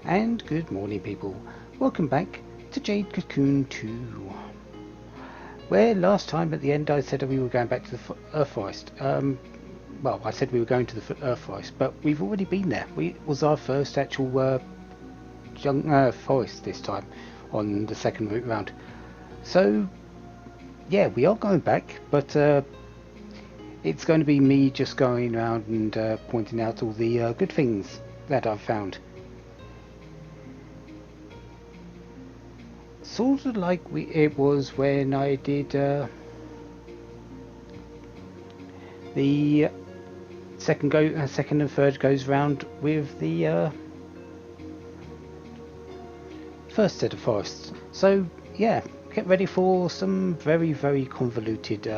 And good morning, people. Welcome back to Jade Cocoon 2. Where last time at the end I said we were going back to the Earth Forest. Well, I said we were going to the Earth Forest, but we've already been there. It was our first actual forest this time on the second route round. So, yeah, we are going back, but it's going to be me just going around and pointing out all the good things that I've found. Sort of like it was when I did the second and third goes round with the first set of forests. So yeah, get ready for some very convoluted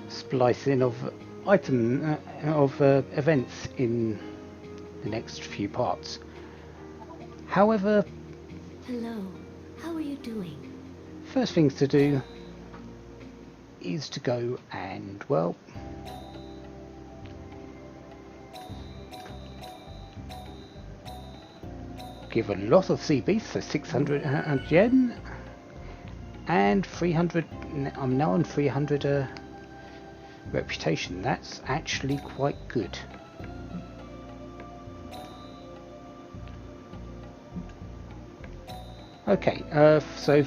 splicing of events in the next few parts. However, Hello, how are you doing? first things to do is to go and, well, give a lot of sea beasts, so 600 yen and 300. I'm now on 300 reputation. That's actually quite good. Okay, so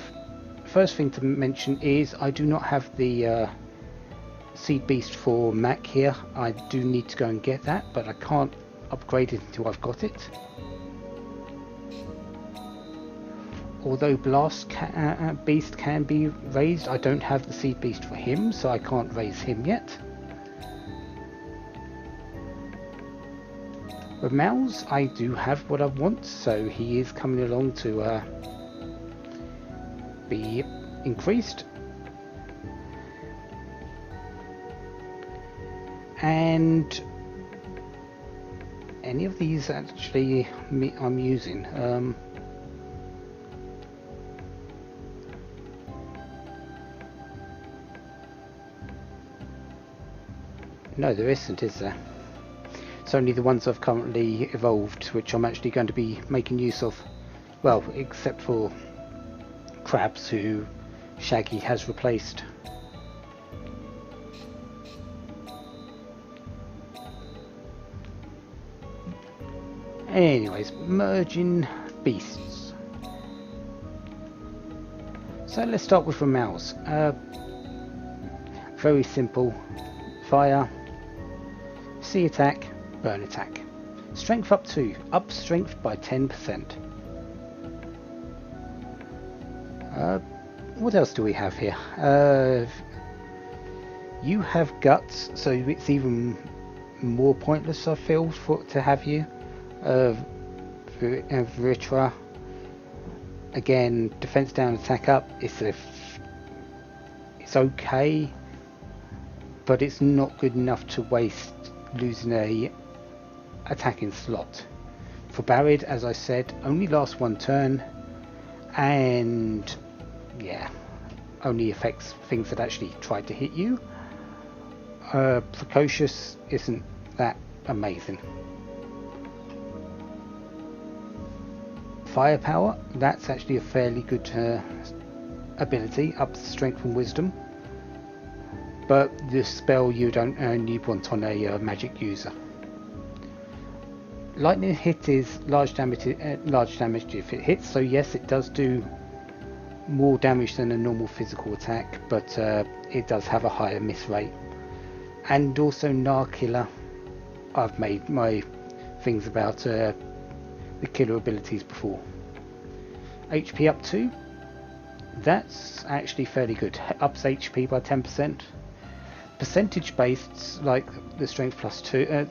first thing to mention is I do not have the Seed Beast for Mac here. I do need to go and get that, but I can't upgrade it until I've got it. Although Blast Beast can be raised, I don't have the Seed Beast for him, so I can't raise him yet. With Mouse, I do have what I want, so he is coming along to be increased. And any of these actually I'm using. No, there isn't, is there? It's only the ones I've currently evolved, which I'm actually going to be making use of. Well, except for crabs, who Shaggy has replaced. Anyways, merging beasts. So let's start with a mouse. Very simple. Fire, sea attack, burn attack. Strength up 2, up strength by 10%. What else do we have here? You have guts, so it's even more pointless, I feel, to have you. Vritra, again, defense down, attack up. It's okay, but it's not good enough to waste losing a attacking slot. For Buried, as I said, only lasts one turn, and yeah, only affects things that actually tried to hit you. Precocious isn't that amazing. Firepower, that's actually a fairly good ability, up strength and wisdom. But this spell you don't only want on a magic user. Lightning hit is large damage if it hits, so yes, it does do more damage than a normal physical attack, but it does have a higher miss rate. And also Narkiller, I've made my things about the killer abilities before. HP up 2, that's actually fairly good, ups HP by 10%. Percentage based, like the strength plus 2,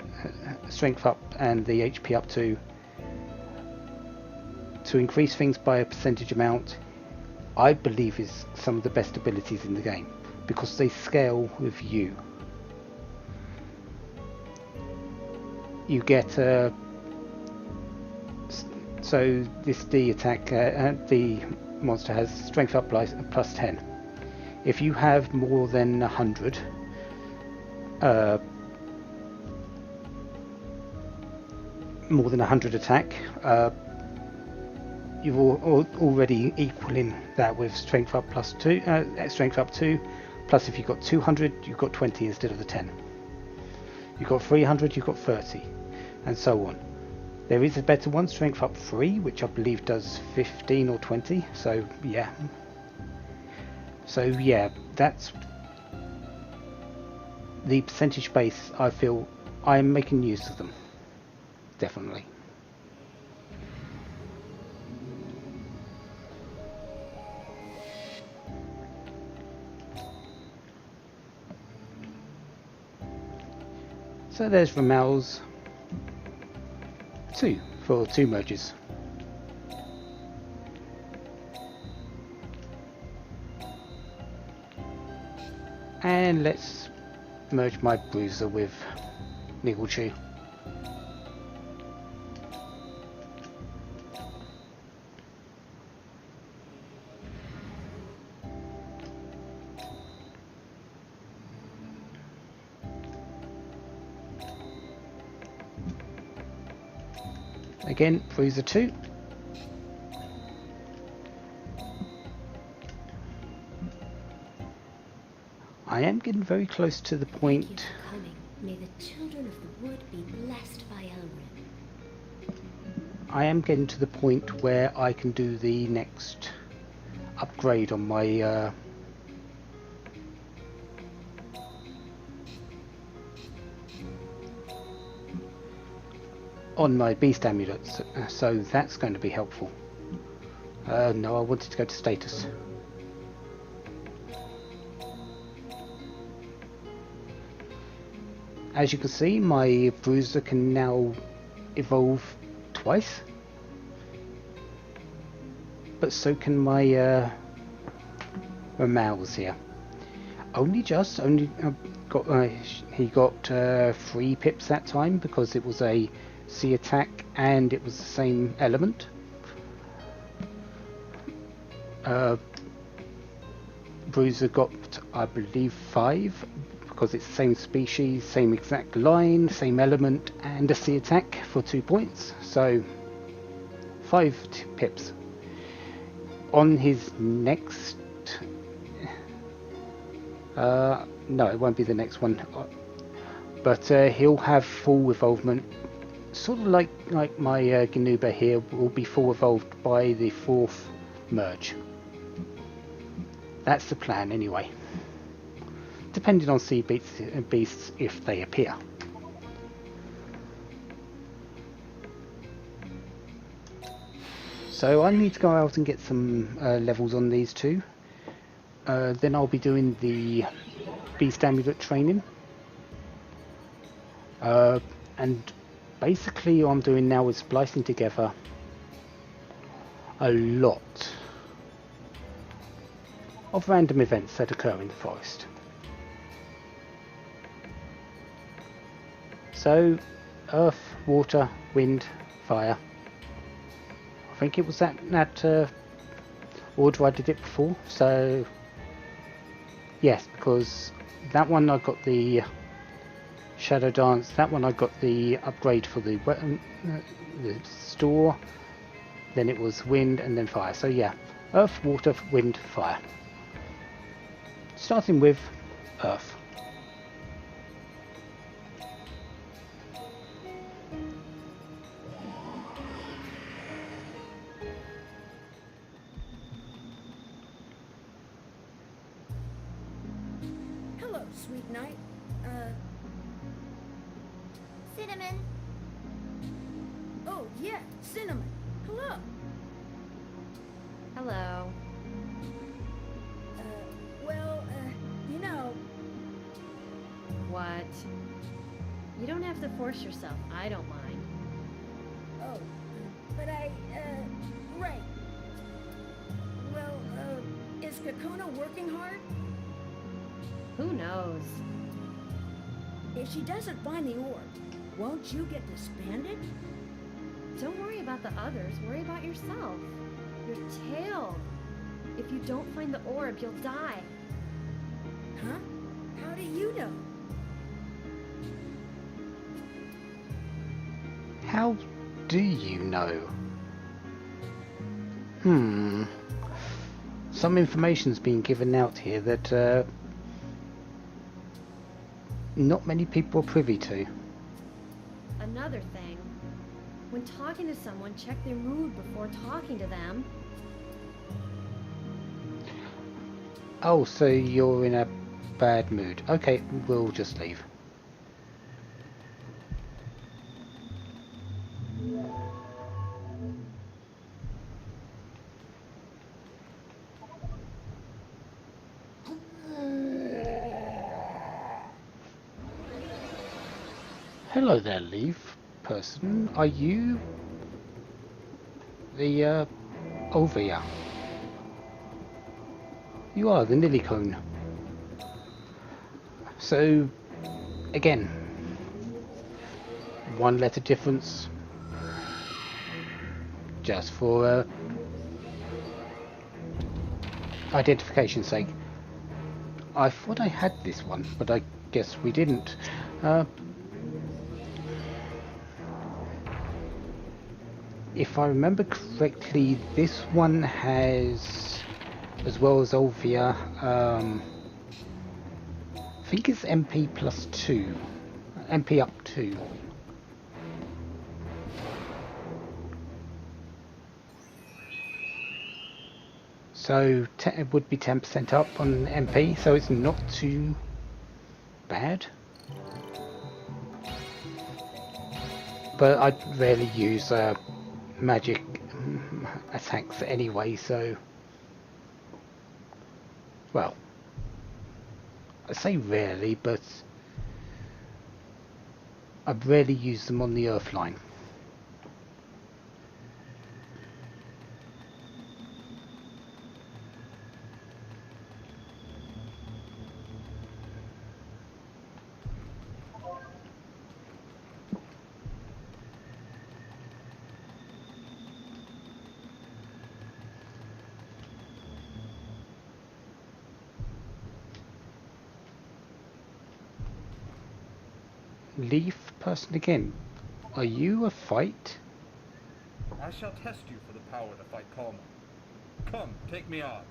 strength up and the HP up 2, to increase things by a percentage amount, I believe is some of the best abilities in the game, because they scale with you. You get so this D attack, the monster has strength up plus 10. If you have more than 100, more than 100 attack, you're already equaling that with strength up plus 2, strength up 2, plus if you've got 200, you've got 20 instead of the 10. You've got 300, you've got 30, and so on. There is a better one, strength up 3, which I believe does 15 or 20, so yeah. So yeah, that's the percentage base. I feel I'm making use of them, definitely. So there's Ramel's 2 for 2 merges. And let's merge my bruiser with Nigglechew. Again, bruiser 2. I am getting very close to the point. Thank you for coming. May the children of the wood be blessed by Elrin. I am getting to the point where I can do the next upgrade on my beast amulets, so that's going to be helpful. No, I wanted to go to status. As you can see, my bruiser can now evolve twice, but so can my Mouse here. He got 3 pips that time because it was a sea attack and it was the same element. Bruiser got, I believe, 5 because it's the same species, same exact line, same element, and a sea attack for 2 points. So 5 pips. On his next, no, it won't be the next one, but he'll have full evolvement, sort of like my Ganuba here will be full evolved by the 4th merge. That's the plan anyway, depending on sea beasts if they appear. So I need to go out and get some levels on these two. Then I'll be doing the beast amulet training. And basically what I'm doing now is splicing together a lot of random events that occur in the forest. So, earth, water, wind, fire. I think it was that order I did it before. So, yes, because that one I got the Shadow Dance, that one I got the upgrade for the store, then it was wind and then fire. So yeah, earth, water, wind, fire. Starting with earth. Hello, sweet knight. Cinnamon. Oh yeah, Cinnamon. Hello. Hello. Well, you know. What? You don't have to force yourself. I don't mind. Oh, but right. Well, is Kakona working hard? Who knows? If she doesn't find the orb, won't you get disbanded? Don't worry about the others. Worry about yourself. Your tail. If you don't find the orb, you'll die. Huh? How do you know? How do you know? Some information's been given out here that not many people are privy to. Another thing. When talking to someone, check their mood before talking to them. Oh, so you're in a bad mood. Okay, we'll just leave. Hello there, Leaf person. Are you the Ovia? You are the Nilicone. So, again, one letter difference, just for identification's sake. I thought I had this one, but I guess we didn't. If I remember correctly, this one has, as well as Olvia, I think it's MP plus 2, MP up 2. So it would be 10% up on MP, so it's not too bad. But I rarely use magic attacks anyway, so, well, I say rarely, but I rarely use them on the Earth line. Leaf person again, are you a fight? I shall test you for the power to fight Kalma. Come, take me on.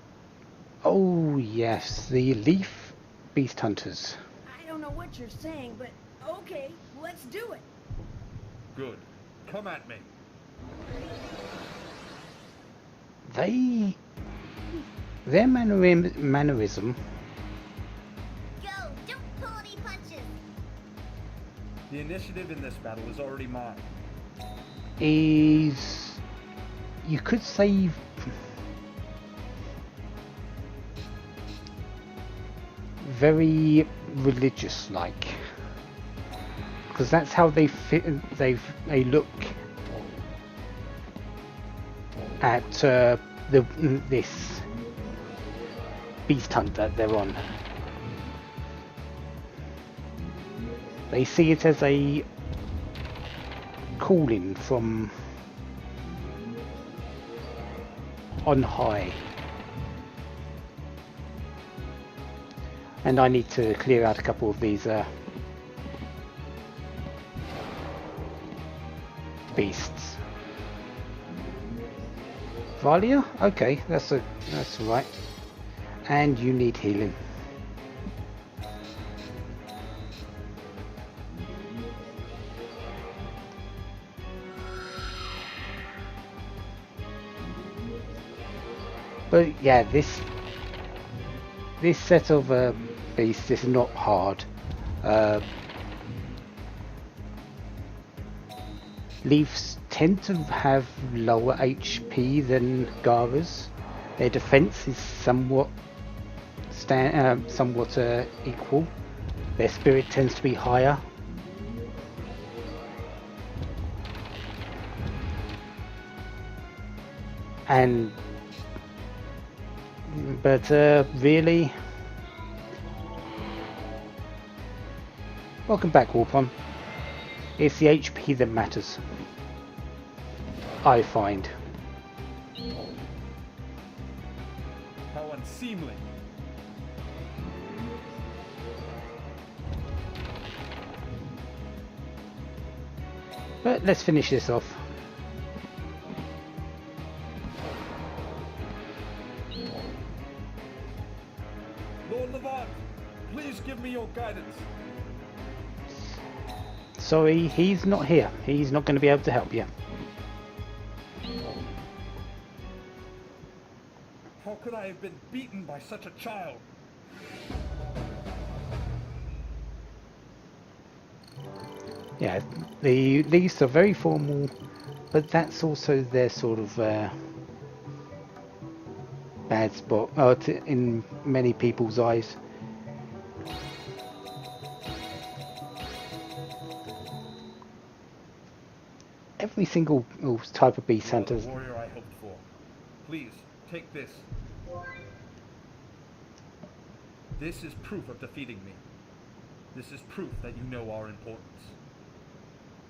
Oh yes, the Leaf Beast Hunters. I don't know what you're saying, but okay, let's do it. Good. Come at me. Their mannerism. Go! Don't pull any punches! The initiative in this battle is already mine. Is, you could say, very religious like, because that's how they look at this beast hunt that they're on. They see it as a calling from on high. And I need to clear out a couple of these beasts. Valia? Okay, that's right. And you need healing. But yeah, this set of beasts is not hard. Leafs tend to have lower HP than Garas. Their defense is somewhat equal. Their spirit tends to be higher. But really, welcome back, Warpon. It's the HP that matters, I find. How unseemly. But let's finish this off. me your guidance. Sorry, he's not here. He's not going to be able to help you. How could I have been beaten by such a child? Yeah, the leaves are very formal, but that's also their sort of bad spot in many people's eyes. Every single type of beast You are the hunters. warrior I hoped for. Please, take this. This is proof of defeating me. This is proof that you know our importance.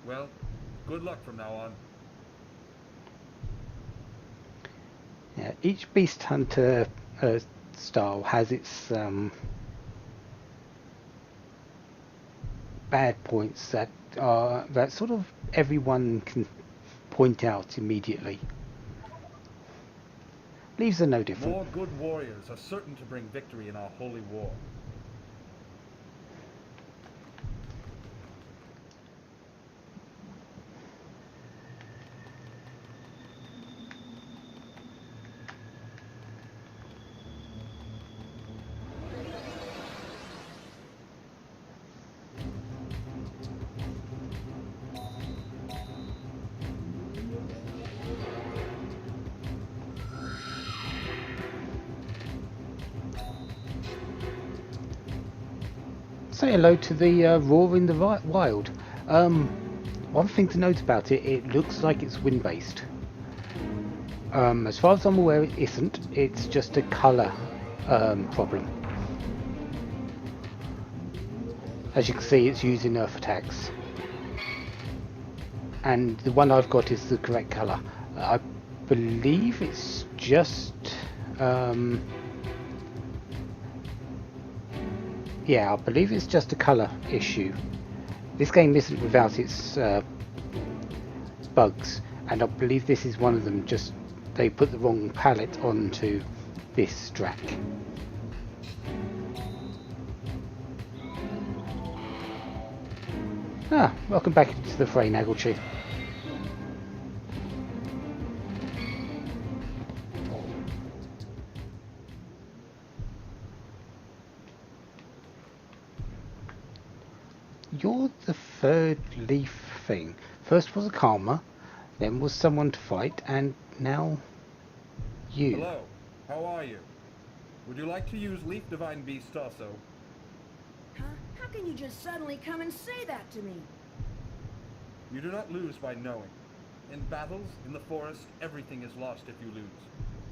Well, good luck from now on. Yeah, each beast hunter style has its bad points that sort of everyone can point out immediately. Leaves are no different. More good warriors are certain to bring victory in our holy war. Say hello to the roar in the wild. One thing to note about it, it looks like it's wind-based. As far as I'm aware, it isn't. It's just a colour problem. As you can see, it's using earth attacks. And the one I've got is the correct colour. I believe it's just... yeah, I believe it's just a colour issue. This game isn't without its bugs, and I believe this is one of them. Just they put the wrong palette onto this track. Ah, welcome back into the fray, Naggletree. You're the third leaf thing. First was a Karma, then was someone to fight, and now you. Hello, how are you? Would you like to use Leaf Divine Beast also? Huh? How can you just suddenly come and say that to me? You do not lose by knowing. In battles, in the forest, everything is lost if you lose.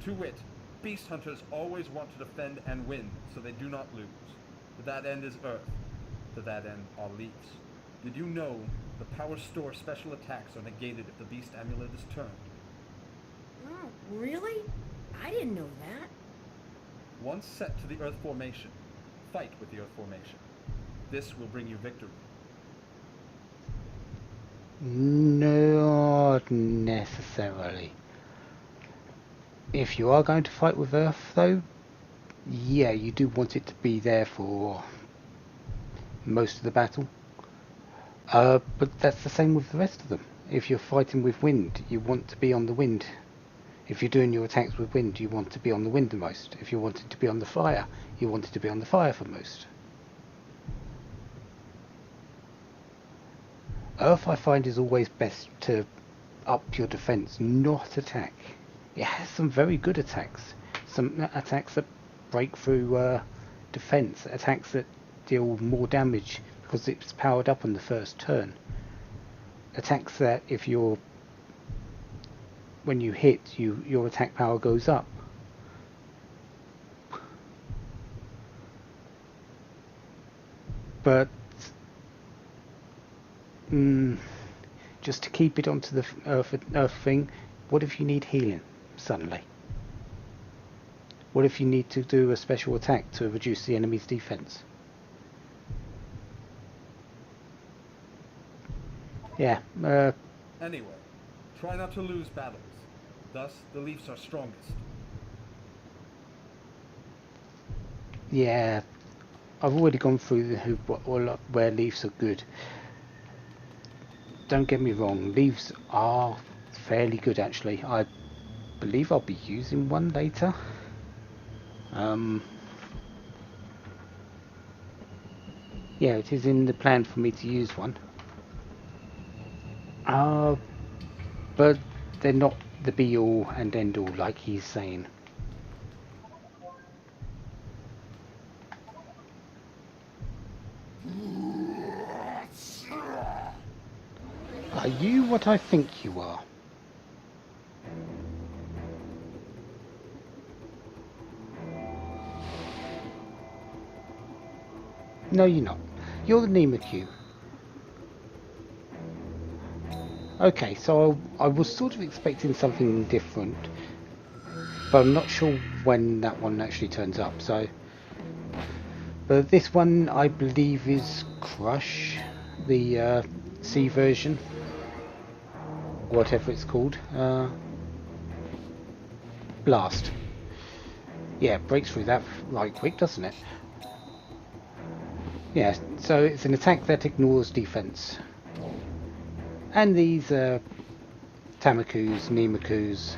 To wit, beast hunters always want to defend and win, so they do not lose. To that end is Earth. To that end are leaves. Did you know the Power Store special attacks are negated if the beast amulet is turned? Oh, really? I didn't know that. Once set to the Earth formation, fight with the Earth formation. This will bring you victory. Not necessarily. If you are going to fight with Earth, though, yeah, you do want it to be there for most of the battle. But that's the same with the rest of them. If you're fighting with wind, you want to be on the wind. If you're doing your attacks with wind, you want to be on the wind the most. If you wanted to be on the fire, you wanted to be on the fire for most. Earth, I find, is always best to up your defense, not attack. It has some very good attacks. Some attacks that break through defense, attacks that deal more damage because it's powered up on the first turn. Attacks that if you're when you hit, your attack power goes up. But just to keep it onto the earth thing, what if you need healing suddenly? What if you need to do a special attack to reduce the enemy's defense? Yeah. Anyway, try not to lose battles. Thus, the Leafs are strongest. Yeah. I've already gone through where leaves are good. Don't get me wrong, leaves are fairly good actually. I believe I'll be using one later. Yeah, it is in the plan for me to use one. But they're not the be all and end all like he's saying. Are you what I think you are? No, you're not. You're the Nemacue. Okay, so I was sort of expecting something different, but I'm not sure when that one actually turns up. So, but this one I believe is Crush, the C version, whatever it's called. Blast. Yeah, breaks through that right quick, doesn't it? Yeah, so it's an attack that ignores defense. And these Tamakus, Nemakus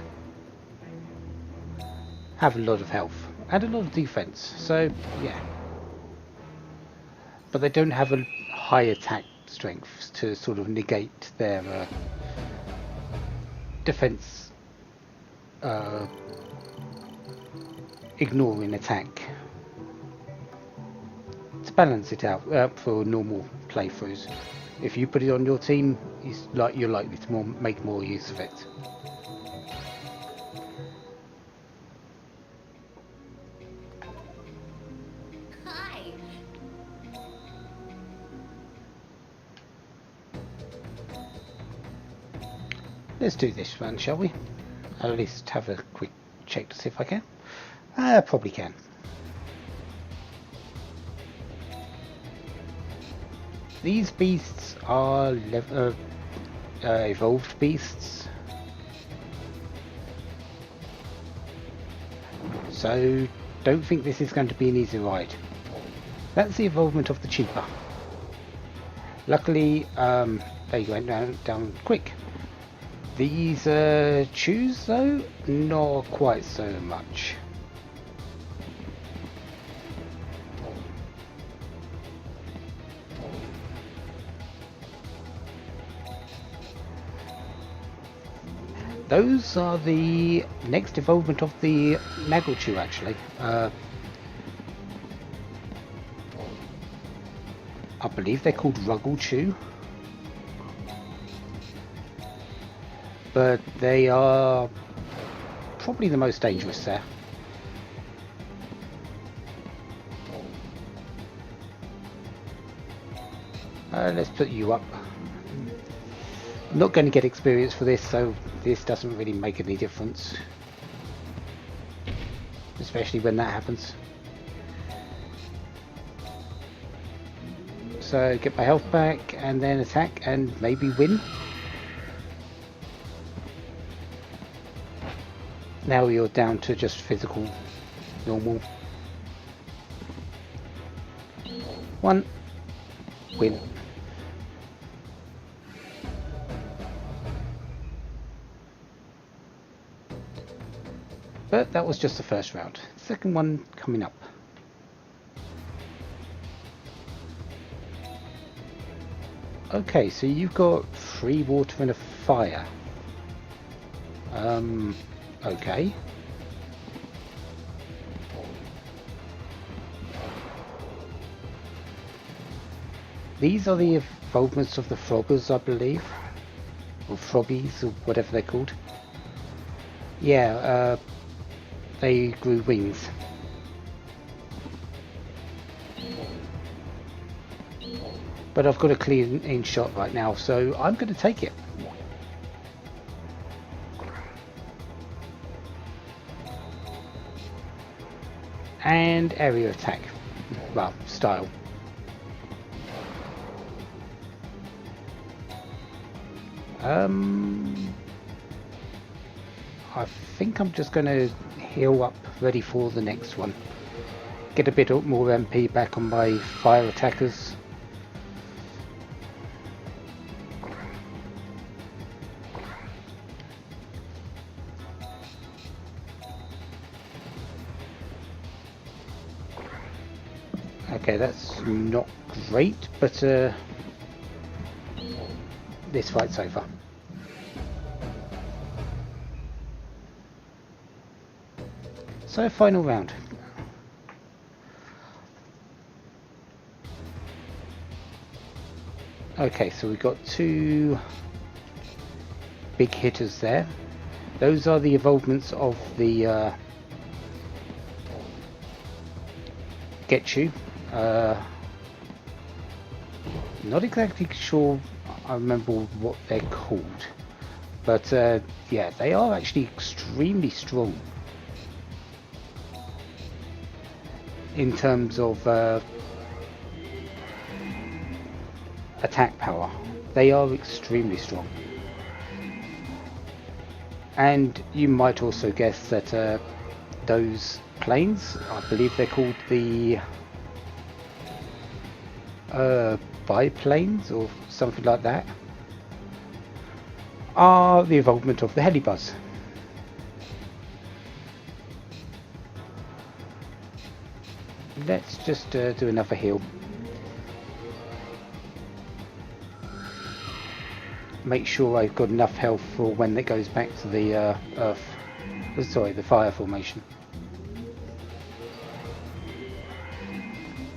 have a lot of health and a lot of defense, so yeah. But they don't have a high attack strength to sort of negate their defense ignoring attack. To balance it out for normal playthroughs. If you put it on your team, you're likely to make more use of it. Hi. Let's do this one, shall we? At least have a quick check to see if I can. Probably can. These beasts are evolved beasts, so don't think this is going to be an easy ride. That's the evolvement of the Cheaper. Luckily, they went down quick. These Chews, though, not quite so much. Those are the next evolvement of the Nagelchew, actually. I believe they're called Rugglechew. But they are probably the most dangerous there. Let's put you up. I'm not going to get experience for this, so this doesn't really make any difference. Especially when that happens. So get my health back and then attack and maybe win. Now you're down to just physical, normal. One. Win. But that was just the first round. Second one coming up. Okay, so you've got 3 water and a fire. Okay. These are the evolvements of the Froggers, I believe. Or Froggies, or whatever they're called. Yeah, they grew wings. But I've got a clean shot right now, so I'm going to take it. And area attack. Well, style. I think I'm just going to heal up, ready for the next one. get a bit more MP back on my fire attackers. Okay, that's not great, but this fight's over. So, final round. Okay, so we've got two big hitters there. Those are the evolvements of the Getchu. Not exactly sure I remember what they're called, but yeah, they are actually extremely strong in terms of attack power. They are extremely strong. And you might also guess that those planes, I believe they're called the biplanes or something like that, are the evolvement of the Helibuzz. Let's just do another heal. Make sure I've got enough health for when it goes back to the the fire formation.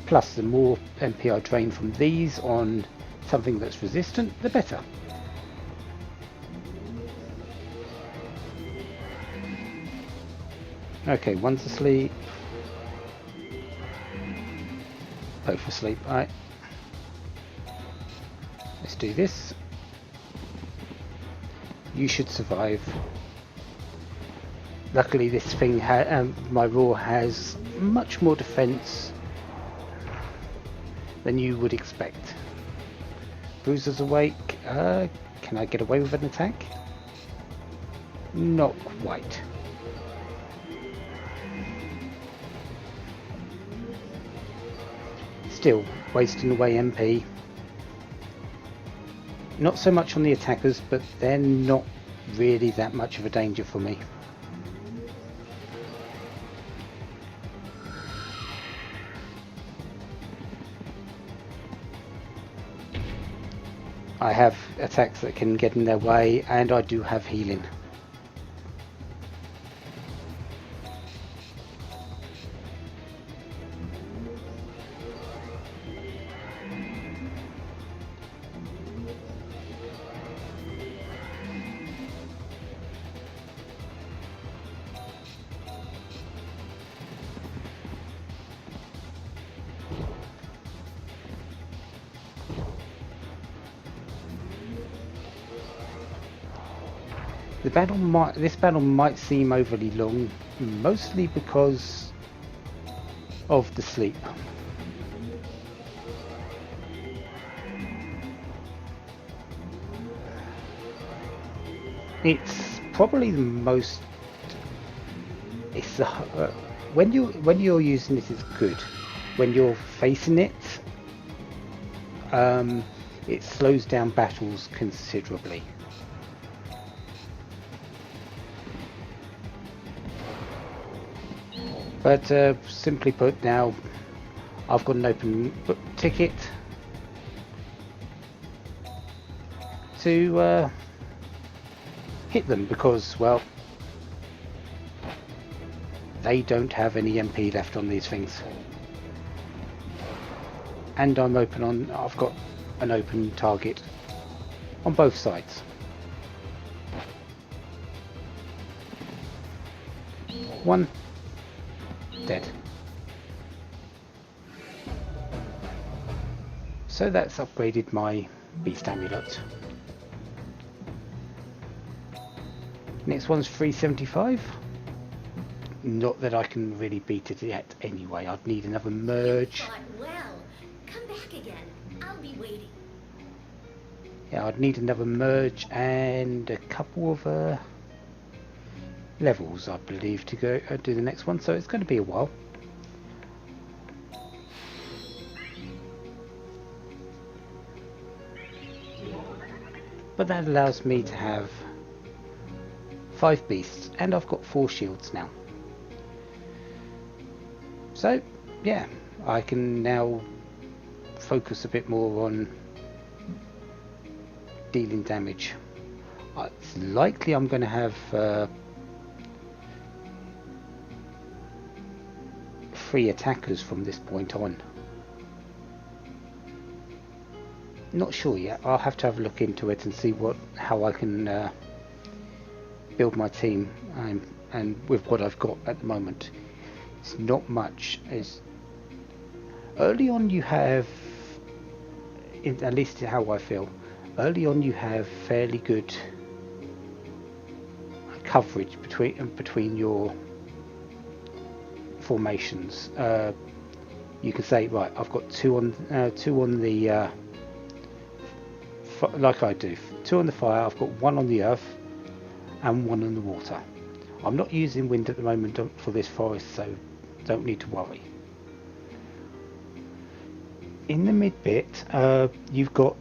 Plus, the more MP I drain from these on something that's resistant, the better. Okay, one's asleep. Both asleep. Alright. Let's do this. You should survive. Luckily this thing, my Raw has much more defense than you would expect. Bruiser's awake. Can I get away with an attack? Not quite. Still, wasting away MP. Not so much on the attackers, but they're not really that much of a danger for me. I have attacks that can get in their way, and I do have healing. This battle might seem overly long, mostly because of the sleep. It's probably the most. It's the when you're using it, it's good. When you're facing it, it slows down battles considerably. But simply put, now I've got an open ticket to hit them because, well, they don't have any MP left on these things. And I've got an open target on both sides. One. Dead. So that's upgraded my beast amulet. Next one's 375. Not that I can really beat it yet anyway. I'd need another merge. Well, come back again. I'll be waiting. Yeah, I'd need another merge and a couple of levels, I believe, to go do the next one, so it's going to be a while. but that allows me to have 5 beasts, and I've got 4 shields now. So yeah, I can now focus a bit more on dealing damage. It's likely I'm going to have 3 attackers from this point on. Not sure yet. I'll have to have a look into it and see how I can build my team, and with what I've got at the moment, it's not much. Early on you have, at least how I feel, early on you have fairly good coverage between your formations. You can say, right, I've got two on the like I do, 2 on the fire. I've got 1 on the earth and 1 on the water. I'm not using wind at the moment for this forest, so don't need to worry. In the mid bit, you've got,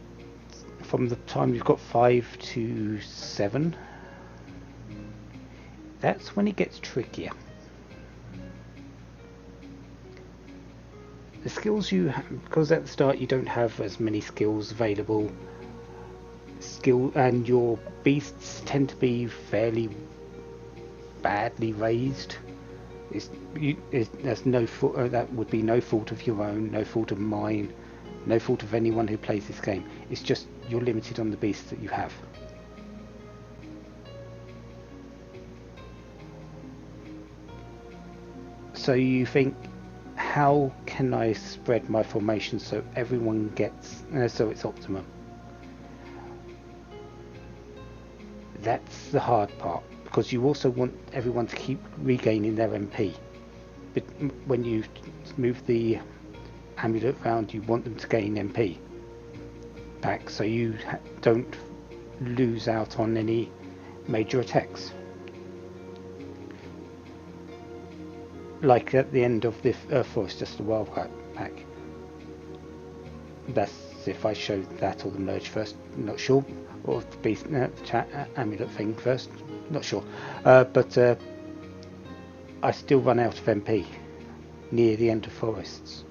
from the time you've got 5 to 7, that's when it gets trickier. The skills you have, because at the start you don't have as many skills available, and your beasts tend to be fairly badly raised. There's no fault, that would be no fault of your own, no fault of mine, no fault of anyone who plays this game. It's just you're limited on the beasts that you have. So you think, how can I spread my formation so everyone gets, so it's optimum? That's the hard part, because you also want everyone to keep regaining their MP. But when you move the amulet around, you want them to gain MP back, so you don't lose out on any major attacks. Like at the end of the forest, just a wild pack. That's if I showed that or the merge first, not sure. Or the beast, amulet thing first, not sure. But I still run out of MP near the end of forests.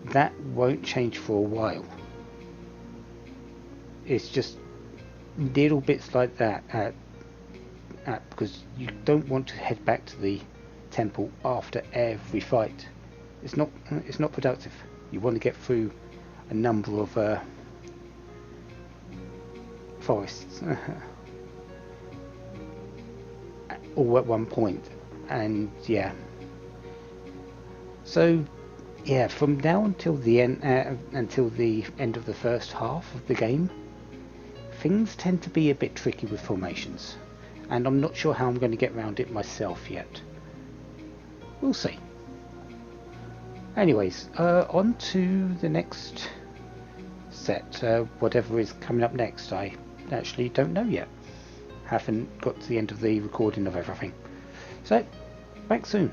That won't change for a while. It's just little bits like that, because you don't want to head back to the temple after every fight. It's not productive. You want to get through a number of forests all at one point, and yeah. So yeah, from now until the end of the first half of the game, things tend to be a bit tricky with formations, and I'm not sure how I'm going to get around it myself yet. We'll see. Anyways, on to the next set, whatever is coming up next. I actually don't know yet. Haven't got to the end of the recording of everything. So, back soon.